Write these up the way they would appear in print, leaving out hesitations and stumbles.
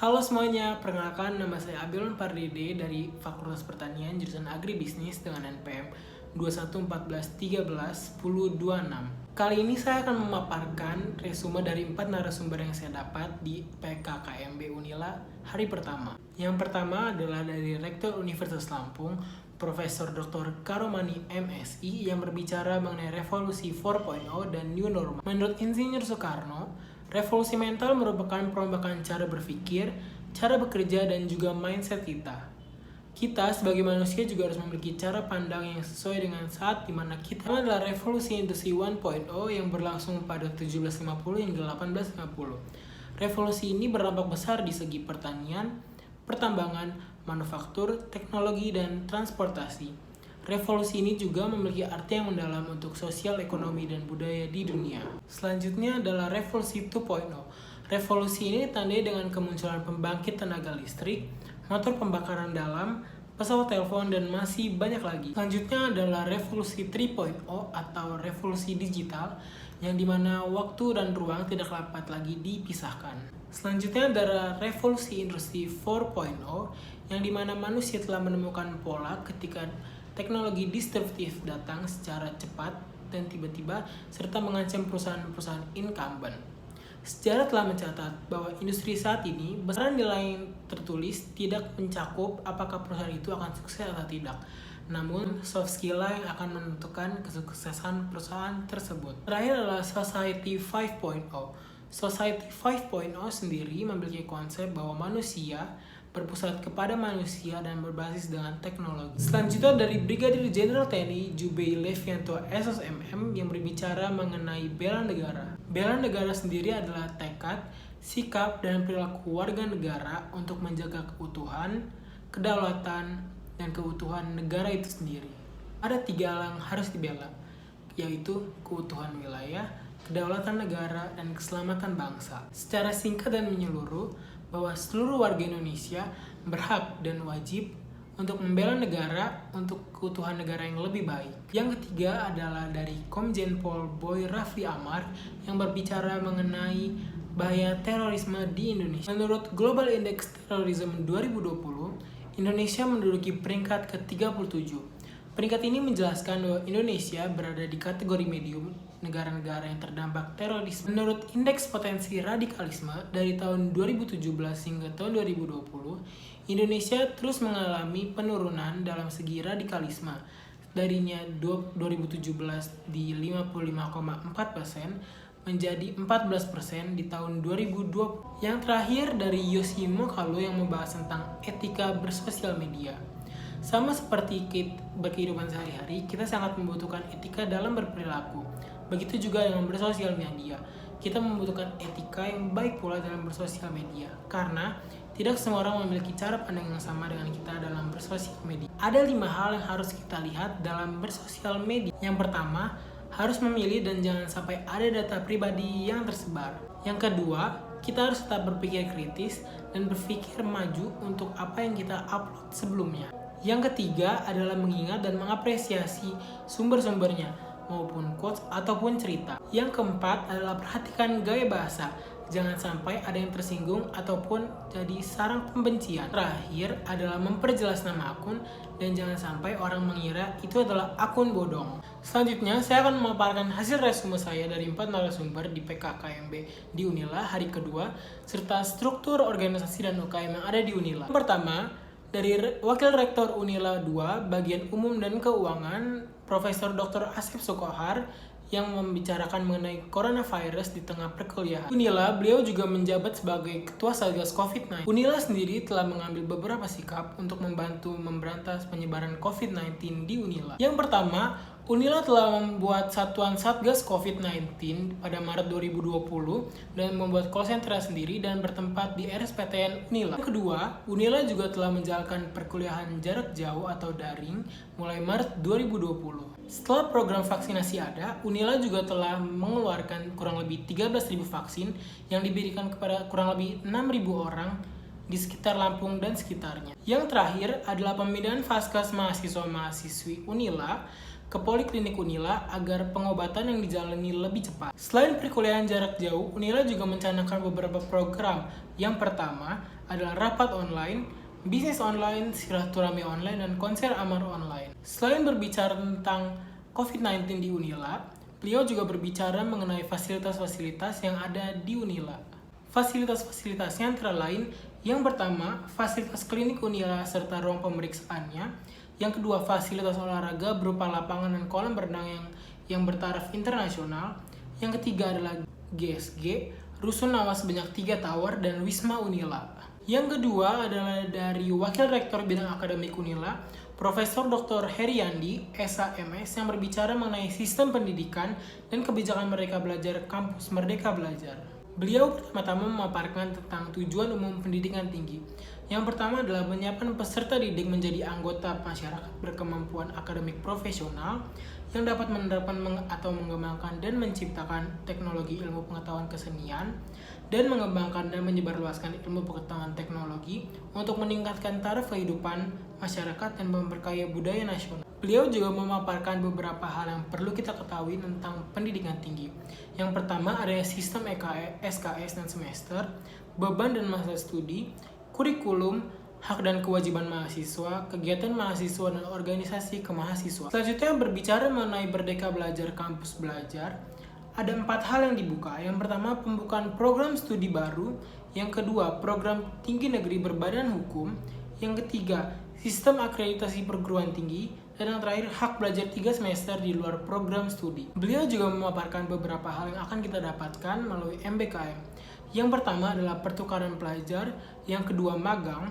Halo semuanya, perkenalkan nama saya Abilon Pardede dari Fakultas Pertanian jurusan Agribisnis dengan NPM 2114131026. Kali ini saya akan memaparkan resume dari 4 narasumber yang saya dapat di PKKMB Unila hari pertama. Yang pertama adalah dari Rektor Universitas Lampung, Profesor Dr. Karomani MSI yang berbicara mengenai revolusi 4.0 dan new normal. Menurut Insinyur Soekarno, revolusi mental merupakan perombakan cara berpikir, cara bekerja, dan juga mindset kita. Kita sebagai manusia juga harus memiliki cara pandang yang sesuai dengan saat di mana kita adalah revolusi industri 1.0 yang berlangsung pada 1750 hingga 1850. Revolusi ini berdampak besar di segi pertanian, pertambangan, manufaktur, teknologi, dan transportasi. Revolusi ini juga memiliki arti yang mendalam untuk sosial, ekonomi, dan budaya di dunia. Selanjutnya adalah revolusi 2.0. Revolusi ini ditandai dengan kemunculan pembangkit tenaga listrik, motor pembakaran dalam, pesawat telepon, dan masih banyak lagi. Selanjutnya adalah revolusi 3.0 atau revolusi digital, yang dimana waktu dan ruang tidak dapat lagi dipisahkan. Selanjutnya adalah revolusi industri 4.0, yang dimana manusia telah menemukan pola ketika teknologi disruptif datang secara cepat dan tiba-tiba serta mengancam perusahaan-perusahaan incumbent. Sejarah telah mencatat bahwa industri saat ini besaran nilai yang tertulis tidak mencakup apakah perusahaan itu akan sukses atau tidak. Namun, soft skill lah yang akan menentukan kesuksesan perusahaan tersebut. Terakhir adalah Society 5.0. Society 5.0 sendiri memiliki konsep bahwa manusia berpusat kepada manusia dan berbasis dengan teknologi. Selanjutnya dari Brigadir Jenderal TNI Jubei Levianto SSMM yang berbicara mengenai bela negara. Bela negara sendiri adalah tekad, sikap, dan perilaku warga negara untuk menjaga keutuhan, kedaulatan, dan keutuhan negara itu sendiri. Ada 3 hal yang harus dibela, yaitu keutuhan wilayah, kedaulatan negara, dan keselamatan bangsa. Secara singkat dan menyeluruh, bahwa seluruh warga Indonesia berhak dan wajib untuk membela negara untuk keutuhan negara yang lebih baik. Yang ketiga adalah dari Komjen Pol Boy Rafli Amar yang berbicara mengenai bahaya terorisme di Indonesia. Menurut Global Index Terrorism 2020, Indonesia menduduki peringkat ke-37. Peringkat ini menjelaskan bahwa Indonesia berada di kategori medium negara-negara yang terdampak terorisme. Menurut Indeks Potensi Radikalisme dari tahun 2017 hingga tahun 2020, Indonesia terus mengalami penurunan dalam segi radikalisme. Darinya 2017 di 55,4% menjadi 14% di tahun 2020. Yang terakhir dari Yoshimo Kalo yang membahas tentang etika bersosial media. Sama seperti berkehidupan sehari-hari, kita sangat membutuhkan etika dalam berperilaku. Begitu juga dengan bersosial media. Kita membutuhkan etika yang baik pula dalam bersosial media. Karena tidak semua orang memiliki cara pandang yang sama dengan kita dalam bersosial media. Ada 5 hal yang harus kita lihat dalam bersosial media. Yang pertama, harus memilih dan jangan sampai ada data pribadi yang tersebar. Yang kedua, kita harus tetap berpikir kritis dan berpikir maju untuk apa yang kita upload sebelumnya. Yang ketiga adalah mengingat dan mengapresiasi sumber-sumbernya, maupun quotes ataupun cerita. Yang keempat adalah perhatikan gaya bahasa. Jangan sampai ada yang tersinggung ataupun jadi sarang pembencian. Terakhir adalah memperjelas nama akun dan jangan sampai orang mengira itu adalah akun bodong. Selanjutnya, saya akan memaparkan hasil resume saya dari 4 narasumber di PKKMB di Unila hari kedua, serta struktur organisasi dan UKM yang ada di Unila. Yang pertama, dari Wakil Rektor Unila 2, Bagian Umum dan Keuangan, Profesor Dr. Asep Sokohar, yang membicarakan mengenai coronavirus di tengah perkuliahan. Unila, beliau juga menjabat sebagai Ketua Satgas COVID-19. Unila sendiri telah mengambil beberapa sikap untuk membantu memberantas penyebaran COVID-19 di Unila. Yang pertama, Unila telah membuat satuan Satgas COVID-19 pada Maret 2020 dan membuat call center sendiri dan bertempat di RSPTN Unila. Yang kedua, Unila juga telah menjalankan perkuliahan jarak jauh atau daring mulai Maret 2020. Setelah program vaksinasi ada, Unila juga telah mengeluarkan kurang lebih 13.000 vaksin yang diberikan kepada kurang lebih 6.000 orang di sekitar Lampung dan sekitarnya. Yang terakhir adalah pemindahan Faskas mahasiswa-mahasiswi Unila ke Poliklinik Unila agar pengobatan yang dijalani lebih cepat. Selain perkuliahan jarak jauh, Unila juga mencanangkan beberapa program. Yang pertama adalah rapat online, bisnis online, silaturahmi online, dan konser amar online. Selain berbicara tentang COVID-19 di Unila, beliau juga berbicara mengenai fasilitas-fasilitas yang ada di Unila. Fasilitas-fasilitasnya antara lain, yang pertama, fasilitas klinik Unila serta ruang pemeriksaannya. Yang kedua, fasilitas olahraga berupa lapangan dan kolam berenang yang bertaraf internasional. Yang ketiga adalah GSG, rusun awas sebanyak 3 tower, dan Wisma Unila. Yang kedua adalah dari Wakil Rektor Bidang Akademik Unila, Profesor Dr. Heriandi, SAMS, yang berbicara mengenai sistem pendidikan dan kebijakan Merdeka Belajar Kampus Merdeka Belajar. Beliau pertama-tama memaparkan tentang tujuan umum pendidikan tinggi. Yang pertama adalah menyiapkan peserta didik menjadi anggota masyarakat berkemampuan akademik profesional yang dapat menerapkan atau mengembangkan dan menciptakan teknologi ilmu pengetahuan kesenian dan mengembangkan dan menyebarluaskan ilmu pengetahuan teknologi untuk meningkatkan taraf kehidupan masyarakat dan memperkaya budaya nasional. Beliau juga memaparkan beberapa hal yang perlu kita ketahui tentang pendidikan tinggi. Yang pertama adalah sistem SKS dan semester, beban dan masa studi, kurikulum, hak dan kewajiban mahasiswa, kegiatan mahasiswa dan organisasi kemahasiswaan. Selanjutnya berbicara mengenai Merdeka Belajar Kampus Belajar, ada 4 hal yang dibuka. Yang pertama, pembukaan program studi baru. Yang kedua, program tinggi negeri berbadan hukum. Yang ketiga, sistem akreditasi perguruan tinggi. Dan yang terakhir, hak belajar 3 semester di luar program studi. Beliau juga memaparkan beberapa hal yang akan kita dapatkan melalui MBKM. Yang pertama adalah pertukaran pelajar, yang kedua magang,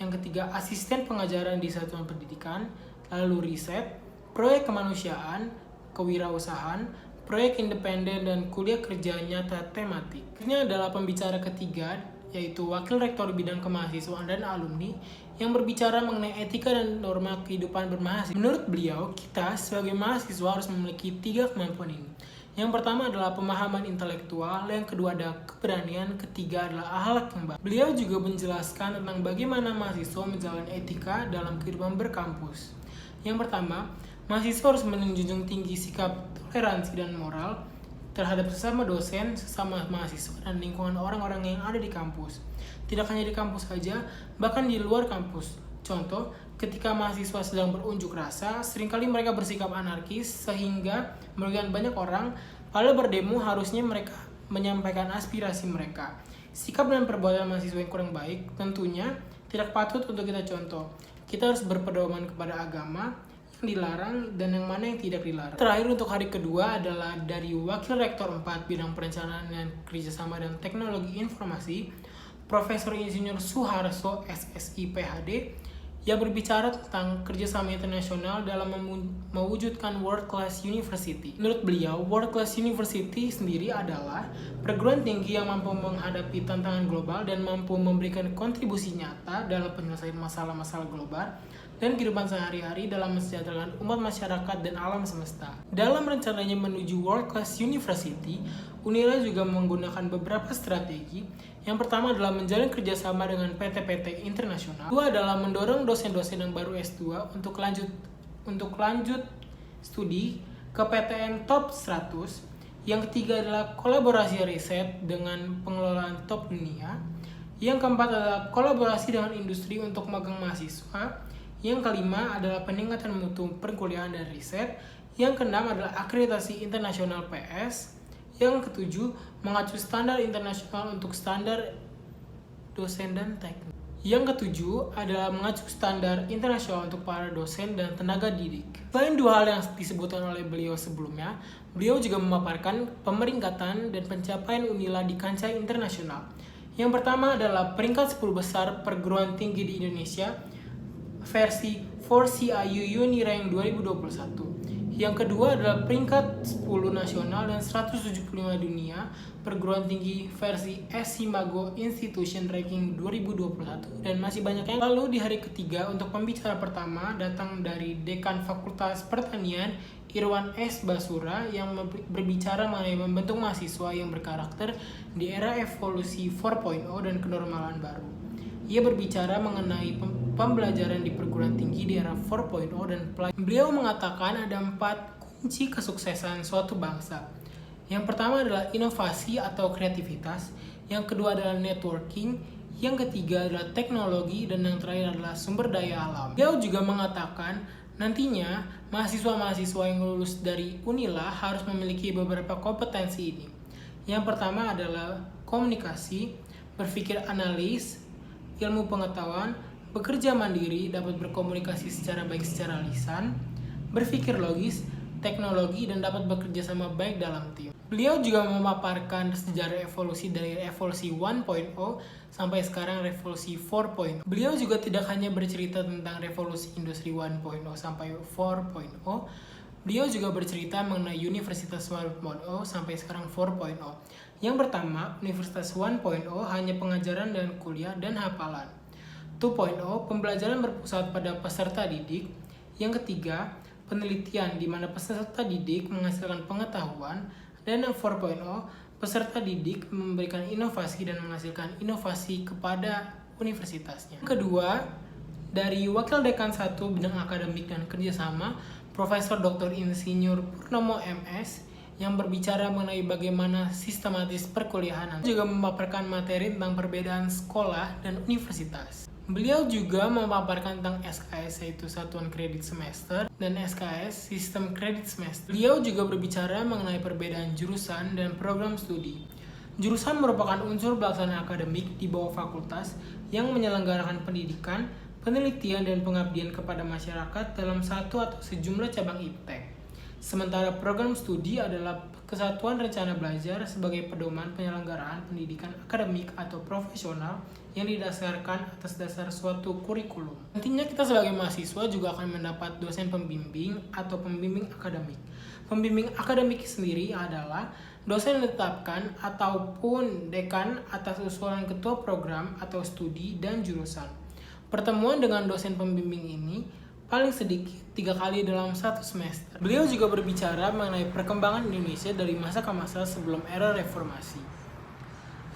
yang ketiga asisten pengajaran di satuan pendidikan, lalu riset, proyek kemanusiaan, kewirausahaan, proyek independen, dan kuliah kerja nyata tematik. Ini adalah pembicara ketiga, yaitu Wakil Rektor Bidang Kemahasiswaan dan Alumni, yang berbicara mengenai etika dan norma kehidupan bermahasiswa. Menurut beliau, kita sebagai mahasiswa harus memiliki 3 kemampuan ini. Yang pertama adalah pemahaman intelektual, yang kedua adalah keberanian, ketiga adalah akhlak yang baik. Beliau juga menjelaskan tentang bagaimana mahasiswa menjalani etika dalam kehidupan berkampus. Yang pertama, mahasiswa harus menjunjung tinggi sikap toleransi dan moral terhadap sesama dosen, sesama mahasiswa, dan lingkungan orang-orang yang ada di kampus. Tidak hanya di kampus saja, bahkan di luar kampus. Contoh, ketika mahasiswa sedang berunjuk rasa, seringkali mereka bersikap anarkis sehingga merugikan banyak orang. Padahal berdemo harusnya mereka menyampaikan aspirasi mereka. Sikap dan perbuatan mahasiswa yang kurang baik tentunya tidak patut untuk kita contoh. Kita harus berpedoman kepada agama yang dilarang dan yang mana yang tidak dilarang. Terakhir untuk hari kedua adalah dari Wakil Rektor 4 Bidang Perencanaan dan Kerjasama dan Teknologi Informasi, Profesor Insinyur Suharso SSI PhD, yang berbicara tentang kerjasama internasional dalam mewujudkan World Class University. Menurut beliau, World Class University sendiri adalah perguruan tinggi yang mampu menghadapi tantangan global dan mampu memberikan kontribusi nyata dalam penyelesaian masalah-masalah global dan kehidupan sehari-hari dalam mensejahterakan umat masyarakat dan alam semesta. Dalam rencananya menuju World Class University, Unila juga menggunakan beberapa strategi. Yang pertama adalah menjalin kerjasama dengan PT-PT internasional. Kedua adalah mendorong dosen-dosen yang baru S2 untuk lanjut studi ke PTN top 100. Yang ketiga adalah kolaborasi riset dengan pengelolaan top dunia. Yang keempat adalah kolaborasi dengan industri untuk magang mahasiswa. Yang kelima adalah peningkatan mutu perkuliahan dan riset. Yang keenam adalah akreditasi internasional PS. Yang ketujuh, mengacu standar internasional untuk standar dosen dan teknik. Yang ketujuh adalah mengacu standar internasional untuk para dosen dan tenaga didik. Selain 2 hal yang disebutkan oleh beliau sebelumnya, beliau juga memaparkan pemeringkatan dan pencapaian Unila di kancah internasional. Yang pertama adalah peringkat 10 besar perguruan tinggi di Indonesia versi 4CIU Unirank 2021. Yang kedua adalah peringkat 10 nasional dan 175 dunia perguruan tinggi versi S-Simago Institution Ranking 2021, dan masih banyak yang. Lalu di hari ketiga untuk pembicara pertama datang dari Dekan Fakultas Pertanian Irwan S. Basura yang berbicara mengenai membentuk mahasiswa yang berkarakter di era evolusi 4.0 dan kenormalan baru. Ia berbicara mengenai pembelajaran di perguruan tinggi di era 4.0 dan beliau mengatakan ada 4 kunci kesuksesan suatu bangsa. Yang pertama adalah inovasi atau kreativitas, yang kedua adalah networking, yang ketiga adalah teknologi, dan yang terakhir adalah sumber daya alam. Beliau juga mengatakan nantinya mahasiswa-mahasiswa yang lulus dari Unila harus memiliki beberapa kompetensi ini. Yang pertama adalah komunikasi, berpikir analis, ilmu pengetahuan, bekerja mandiri, dapat berkomunikasi secara baik secara lisan, berpikir logis, teknologi, dan dapat bekerja sama baik dalam tim. Beliau juga memaparkan sejarah evolusi dari evolusi 1.0 sampai sekarang revolusi 4.0. Beliau juga tidak hanya bercerita tentang revolusi industri 1.0 sampai 4.0, beliau juga bercerita mengenai Universitas 1.0 sampai sekarang 4.0. Yang pertama, Universitas 1.0 hanya pengajaran dan kuliah dan hafalan. 2.0, pembelajaran berpusat pada peserta didik. Yang ketiga, penelitian di mana peserta didik menghasilkan pengetahuan. Dan yang 4.0, peserta didik memberikan inovasi dan menghasilkan inovasi kepada universitasnya. Kedua, dari Wakil Dekan 1 Bidang Akademik dan Kerjasama, Profesor Dr. Insinyur Purnomo MS, yang berbicara mengenai bagaimana sistematis perkuliahan, juga memaparkan materi tentang perbedaan sekolah dan universitas. Beliau juga memaparkan tentang SKS, yaitu Satuan Kredit Semester, dan SKS, Sistem Kredit Semester. Beliau juga berbicara mengenai perbedaan jurusan dan program studi. Jurusan merupakan unsur pelaksana akademik di bawah fakultas yang menyelenggarakan pendidikan, penelitian, dan pengabdian kepada masyarakat dalam satu atau sejumlah cabang iptek. Sementara program studi adalah kesatuan rencana belajar sebagai pedoman penyelenggaraan pendidikan akademik atau profesional yang didasarkan atas dasar suatu kurikulum. Nantinya kita sebagai mahasiswa juga akan mendapat dosen pembimbing atau pembimbing akademik. Pembimbing akademik sendiri adalah dosen yang ditetapkan ataupun dekan atas usulan ketua program atau studi dan jurusan. Pertemuan dengan dosen pembimbing ini paling sedikit 3 kali dalam satu semester. Beliau juga berbicara mengenai perkembangan Indonesia dari masa ke masa sebelum era reformasi.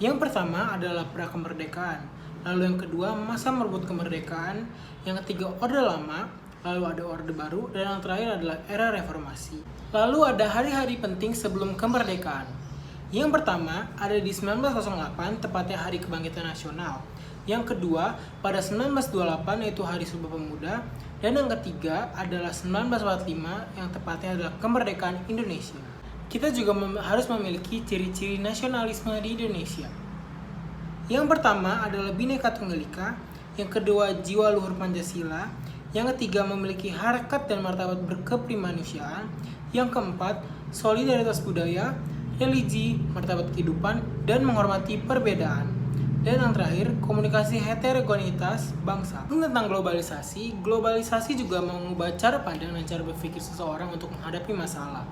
Yang pertama adalah pra-kemerdekaan, lalu yang kedua masa merebut kemerdekaan, yang ketiga Orde Lama, lalu ada Orde Baru, dan yang terakhir adalah era reformasi. Lalu ada hari-hari penting sebelum kemerdekaan. Yang pertama ada di 1908, tepatnya Hari Kebangkitan Nasional. Yang kedua pada 1928, yaitu Hari Sumpah Pemuda. Dan yang ketiga adalah 1945, yang tepatnya adalah kemerdekaan Indonesia. Kita juga harus memiliki ciri-ciri nasionalisme di Indonesia. Yang pertama adalah Bhinneka Tunggal Ika, yang kedua jiwa luhur Pancasila, yang ketiga memiliki harkat dan martabat berkeprimanusiaan, yang keempat solidaritas budaya, religi, martabat kehidupan, dan menghormati perbedaan. Dan yang terakhir, komunikasi heterogenitas bangsa. Tentang globalisasi juga mengubah cara pandang dan cara berpikir seseorang untuk menghadapi masalah.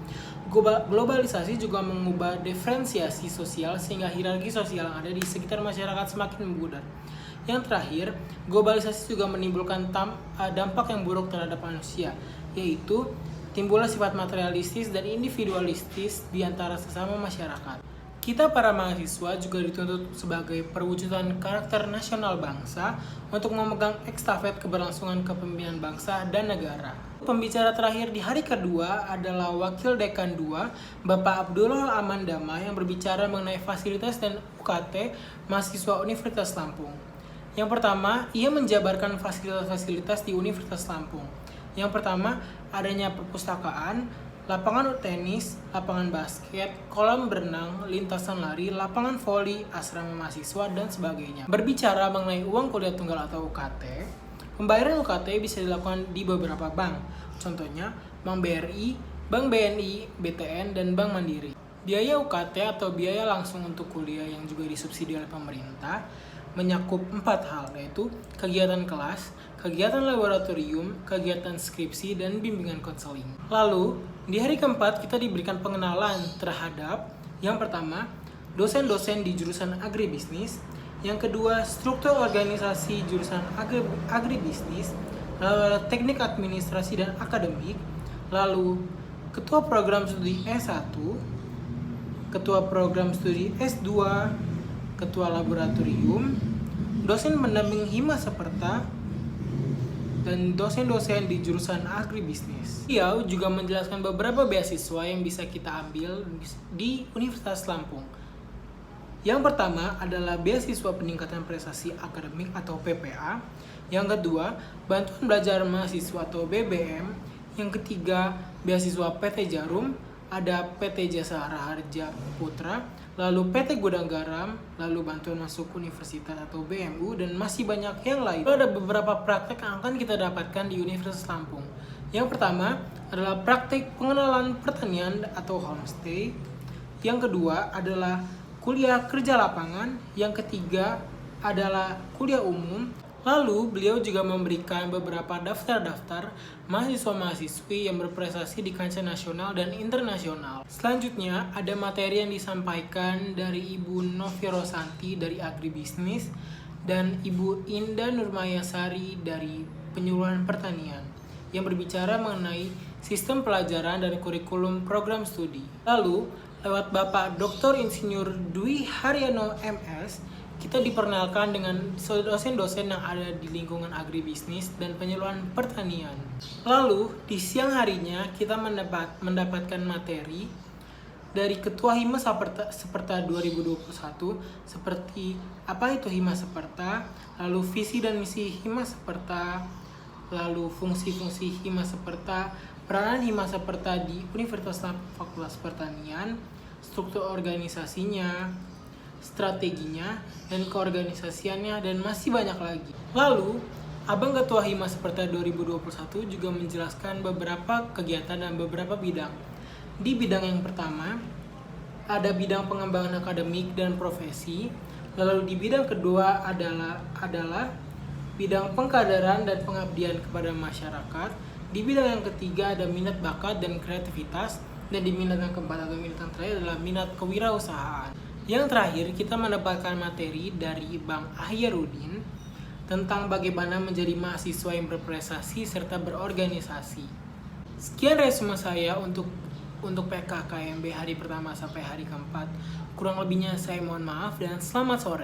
Globalisasi juga mengubah diferensiasi sosial sehingga hierarki sosial yang ada di sekitar masyarakat semakin memudar. Yang terakhir, globalisasi juga menimbulkan dampak yang buruk terhadap manusia, yaitu timbullah sifat materialistis dan individualistis di antara sesama masyarakat. Kita para mahasiswa juga dituntut sebagai perwujudan karakter nasional bangsa untuk memegang estafet keberlangsungan kepemimpinan bangsa dan negara. Pembicara terakhir di hari kedua adalah Wakil Dekan 2, Bapak Abdullah Aman Dama, yang berbicara mengenai fasilitas dan UKT mahasiswa Universitas Lampung. Yang pertama, ia menjabarkan fasilitas-fasilitas di Universitas Lampung. Yang pertama, adanya perpustakaan, lapangan tenis, lapangan basket, kolam berenang, lintasan lari, lapangan voli, asrama mahasiswa, dan sebagainya. Berbicara mengenai uang kuliah tunggal atau UKT, pembayaran UKT bisa dilakukan di beberapa bank. Contohnya, Bank BRI, Bank BNI, BTN, dan Bank Mandiri. Biaya UKT atau biaya langsung untuk kuliah yang juga disubsidi oleh pemerintah menyakup 4 hal, yaitu kegiatan kelas, kegiatan laboratorium, kegiatan skripsi, dan bimbingan konseling. Lalu, di hari keempat kita diberikan pengenalan terhadap yang pertama, dosen-dosen di jurusan agribisnis, yang kedua, struktur organisasi jurusan agribisnis, lalu teknik administrasi dan akademik, lalu ketua program studi S1, ketua program studi S2, ketua laboratorium, dosen pendamping hima seperta, dan dosen-dosen di jurusan agribisnis. Beliau juga menjelaskan beberapa beasiswa yang bisa kita ambil di Universitas Lampung. Yang pertama adalah beasiswa peningkatan prestasi akademik atau PPA. Yang kedua, bantuan belajar mahasiswa atau BBM. Yang ketiga, beasiswa PT Jarum, ada PT Jasa Harja Putra, lalu PT Gudang Garam, lalu bantuan masuk universitas atau BMU, dan masih banyak yang lain. Lalu ada beberapa praktek yang akan kita dapatkan di Universitas Lampung. Yang pertama adalah praktek pengenalan pertanian atau homestay. Yang kedua adalah kuliah kerja lapangan. Yang ketiga adalah kuliah umum. Lalu beliau juga memberikan beberapa daftar-daftar mahasiswa-mahasiswi yang berprestasi di kancah nasional dan internasional. Selanjutnya ada materi yang disampaikan dari Ibu Novi Rosanti dari Agribisnis dan Ibu Indah Nurmayasari dari Penyuluhan Pertanian yang berbicara mengenai sistem pelajaran dan kurikulum program studi. Lalu lewat Bapak Dr. Insinyur Dwi Haryono MS, kita diperkenalkan dengan dosen-dosen yang ada di lingkungan agribisnis dan penyuluhan pertanian. Lalu, di siang harinya kita mendapatkan materi dari Ketua Hima Saperta 2021 seperti apa itu Hima Saperta, lalu visi dan misi Hima Saperta, lalu fungsi-fungsi Hima Saperta, peranan Hima Saperta di Universitas Fakultas Pertanian, struktur organisasinya, strateginya, dan keorganisasiannya, dan masih banyak lagi. Lalu, Abang Ketua Hima Saperta 2021 juga menjelaskan beberapa kegiatan dan beberapa bidang. Di bidang yang pertama, ada bidang pengembangan akademik dan profesi. Lalu di bidang kedua adalah bidang pengkaderan dan pengabdian kepada masyarakat. Di bidang yang ketiga ada minat bakat dan kreativitas. Dan di minat yang keempat atau minat yang terakhir adalah minat kewirausahaan. Yang terakhir, kita mendapatkan materi dari Bang Ahyarudin tentang bagaimana menjadi mahasiswa yang berprestasi serta berorganisasi. Sekian resume saya untuk PKKMB hari pertama sampai hari keempat. Kurang lebihnya saya mohon maaf dan selamat sore.